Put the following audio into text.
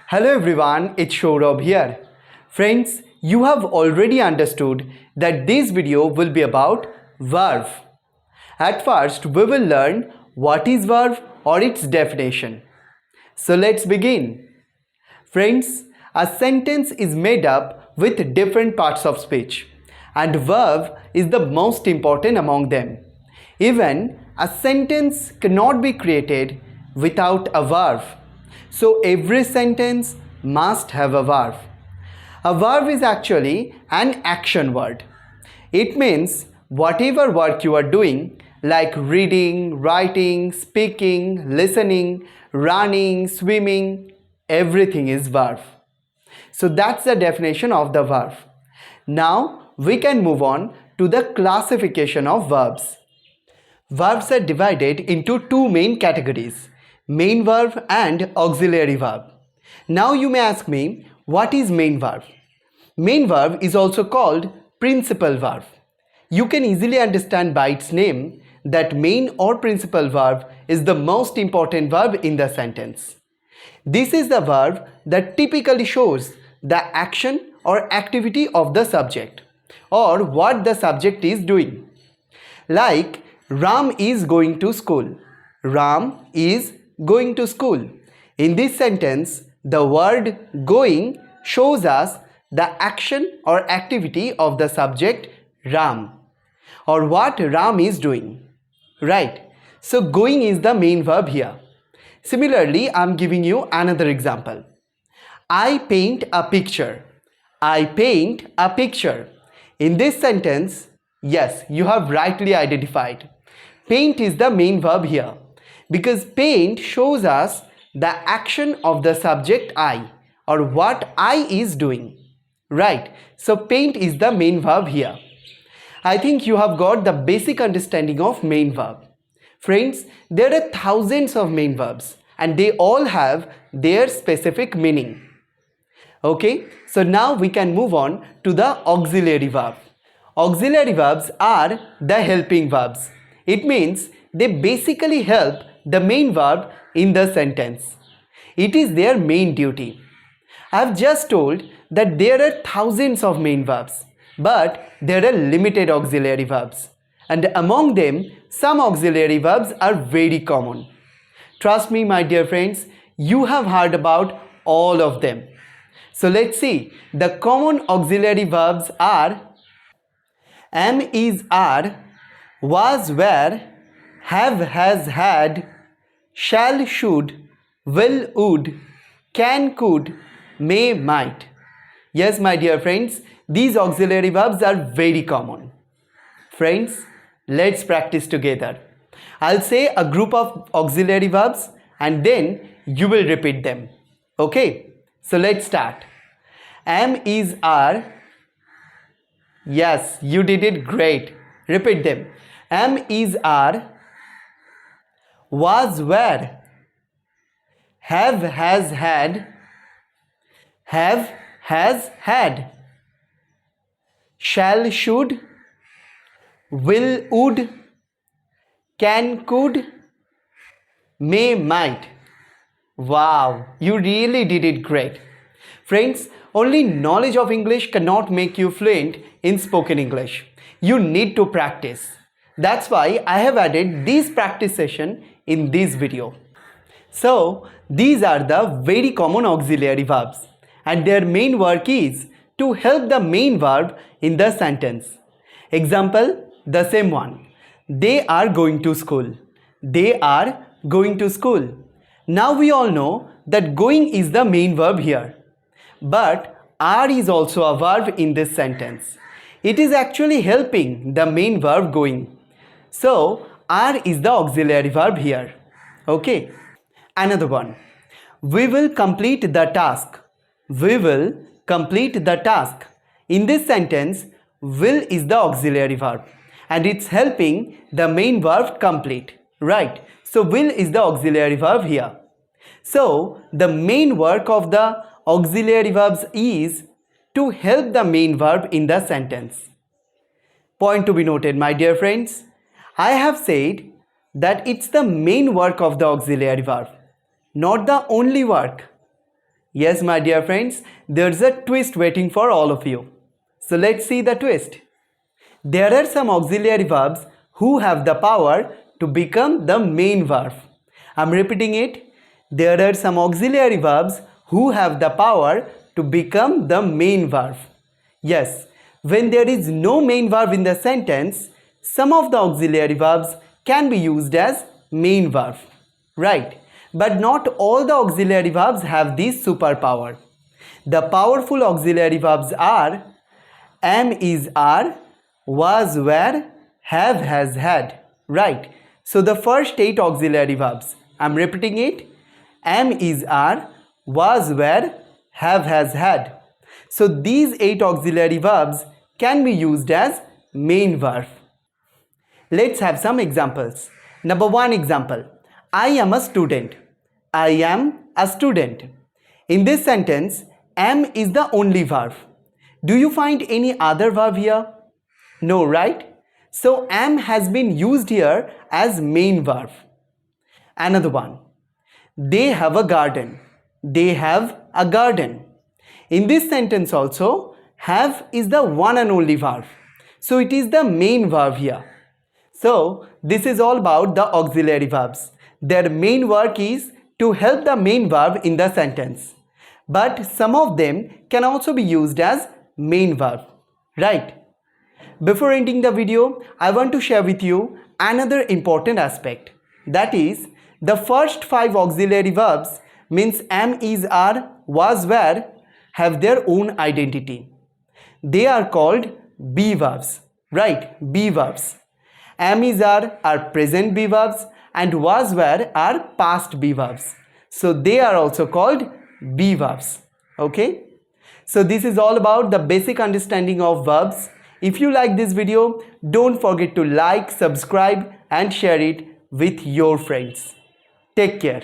Hello everyone, it's Shourabh here. Friends, you have already understood that this video will be about verb. At first, we will learn what is verb or its definition. So let's begin. Friends, a sentence is made up with different parts of speech, and verb is the most important among them. Even a sentence cannot be created without a verb. So every sentence must have a verb. A verb is actually an action word. It means whatever work you are doing, like reading, writing, speaking, listening, running, swimming, everything is verb. So that's the definition of the verb. Now we can move on to the classification of verbs. Verbs are divided into two main categories, main verb and auxiliary verb. Now you may ask me, what is main verb? Main verb is also called principal verb. You can easily understand by its name that main or principal verb is the most important verb in the sentence. This is the verb that typically shows the action or activity of the subject or what the subject is doing. Like Ram is going to school. Ram is going to school. In this sentence, the word going shows us the action or activity of the subject Ram or what Ram is doing. Right? So going is the main verb here. Similarly, I am giving you another example. I paint a picture. I paint a picture. In this sentence, yes, you have rightly identified. Paint is the main verb here because paint shows us the action of the subject I or what I is doing. Right? So paint is the main verb here. I think you have got the basic understanding of main verb. Friends, there are thousands of main verbs and they all have their specific meaning. Okay, so now we can move on to the auxiliary verb. Auxiliary verbs are the helping verbs. It means they basically help the main verb in the sentence. It is their main duty. I have just told that there are thousands of main verbs, but there are limited auxiliary verbs. And among them, some auxiliary verbs are very common. Trust me, my dear friends, you have heard about all of them. So let's see. The common auxiliary verbs are am, is, are, was, were, have, has, had, shall, should, will, would, can, could, may, might. Yes, my dear friends, these auxiliary verbs are very common. Friends, let's practice together. I'll say a group of auxiliary verbs and then you will repeat them. Okay, so let's start. Am, is, are. Yes, you did it great. Repeat them. Am, is, are. Was, were. Have, has, had. Have, has, had. Shall, should. Will, would. Can, could. May, might. Wow, you really did it great. Friends, only knowledge of English cannot make you fluent in spoken English. You need to practice. That's why I have added this practice session in this video. So, these are the very common auxiliary verbs and their main work is to help the main verb in the sentence. Example, the same one. They are going to school. They are going to school. Now we all know that going is the main verb here. But are is also a verb in this sentence. It is actually helping the main verb going. So are is the auxiliary verb here. Okay. Another one. We will complete the task. We will complete the task. In this sentence, will is the auxiliary verb and it's helping the main verb complete. Right. So will is the auxiliary verb here. So the main work of the auxiliary verbs is to help the main verb in the sentence. Point to be noted, my dear friends. I have said that it's the main work of the auxiliary verb, not the only work. Yes, my dear friends, there's a twist waiting for all of you. So let's see the twist. There are some auxiliary verbs who have the power to become the main verb. I'm repeating it. There are some auxiliary verbs who have the power to become the main verb. Yes, when there is no main verb in the sentence, some of the auxiliary verbs can be used as main verb. Right, but not all the auxiliary verbs have this superpower. The powerful auxiliary verbs are am, is, are, was, were, have, has, had. Right. So the first 8 auxiliary verbs. I'm repeating it. Am, is, are, was, were, have, has, had. So these 8 auxiliary verbs can be used as main verb. Let's have some examples. Number 1 example. I am a student. I am a student. In this sentence, am is the only verb. Do you find any other verb here? No, right? So am has been used here as main verb. Another one. They have a garden. They have a garden. In this sentence also, have is the one and only verb. So it is the main verb here. So this is all about the auxiliary verbs. Their main work is to help the main verb in the sentence. But some of them can also be used as main verb. Right? Before ending the video, I want to share with you another important aspect. That is, the first 5 auxiliary verbs means am, is, are, was, were have their own identity. They are called be verbs. Right? Be verbs. Am, is, are present be verbs and was, were are past be verbs. So they are also called be verbs. Okay? So this is all about the basic understanding of verbs. If you like this video, don't forget to like, subscribe and share it with your friends. Take care.